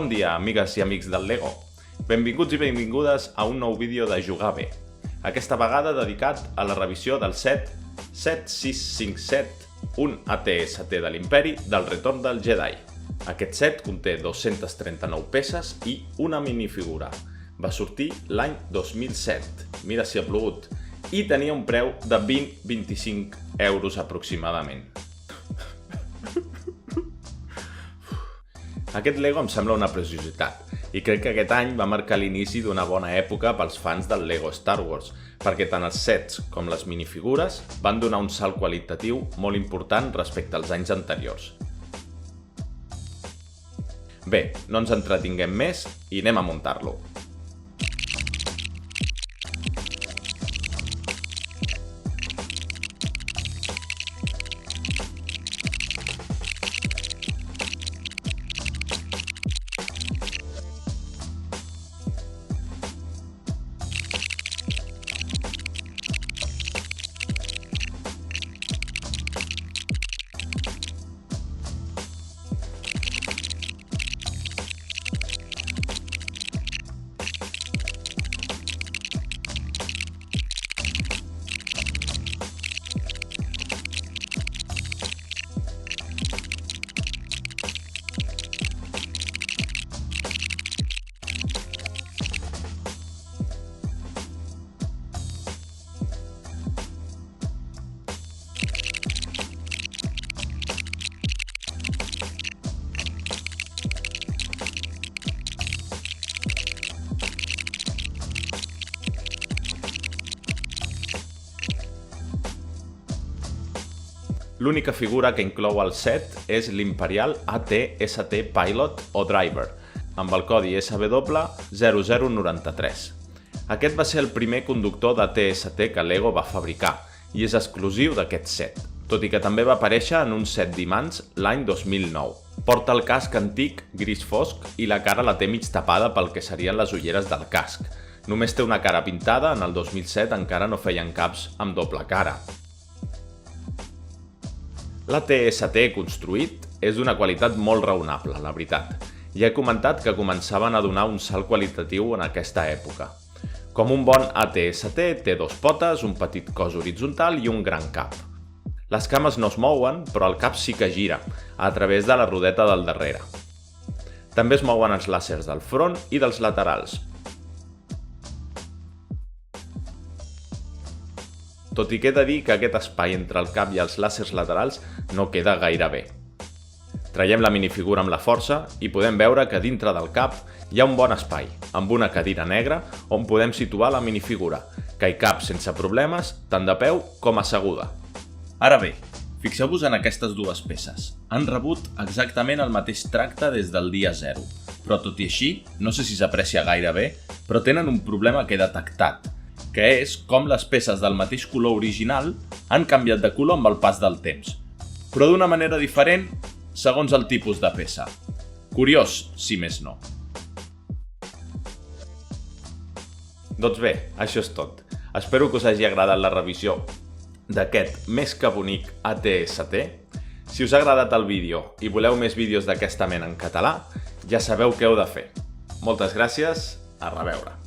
Bon dia, amigues i amics del Lego. Benvinguts i benvingudes a un nou vídeo de Jugar Bé. Aquesta vegada dedicat a la revisió del set 7657, un AT-ST de l'Imperi del Retorn del Jedi. Aquest set conté 239 peces i una minifigura. Va sortir l'any 2007, mira si ha plogut, i tenia un preu de 20-25 euros aproximadament. Aquest Lego em sembla una preciositat, i crec que aquest any va marcar l'inici d'una bona època pels fans del Lego Star Wars, perquè tant els sets com les minifigures van donar un salt qualitatiu molt important respecte als anys anteriors. Bé, no ens entretinguem més i anem a muntar-lo. L'única figura que inclou el set és l'Imperial AT-ST Pilot o Driver, amb el codi SW0093. Aquest va ser el primer conductor d'AT-ST que Lego va fabricar i és exclusiu d'aquest set, tot i que també va aparèixer en un set d'imants l'any 2009. Porta el casc antic gris fosc i la cara la té mig tapada pel que serien les ulleres del casc. Només té una cara pintada, en el 2007 encara no feien caps amb doble cara. L'AT-ST construït és d'una qualitat molt raonable, la veritat. Ja he comentat que començaven a donar un salt qualitatiu en aquesta època. Com un bon AT-ST, té dos potes, un petit cos horitzontal i un gran cap. Les cames no es mouen, però el cap sí que gira, a través de la rodeta del darrere. També es mouen els làsers del front i dels laterals. Tot i que he de dir que aquest espai entre el cap i els làsers laterals no queda gaire bé. Traiem la minifigura amb la força i podem veure que dintre del cap hi ha un bon espai, amb una cadira negra on podem situar la minifigura, que hi cap sense problemes, tant de peu com asseguda. Ara bé, fixeu-vos en aquestes dues peces. Han rebut exactament el mateix tracte des del dia 0, però tot i així, no sé si s'aprecia gaire bé, però tenen un problema que he detectat, que és com les peces del mateix color original han canviat de color amb el pas del temps, però d'una manera diferent segons el tipus de peça. Curiós, si més no. Doncs bé, això és tot. Espero que us hagi agradat la revisió d'aquest més que bonic AT-ST. Si us ha agradat el vídeo i voleu més vídeos d'aquesta mena en català, ja sabeu què heu de fer. Moltes gràcies, a reveure.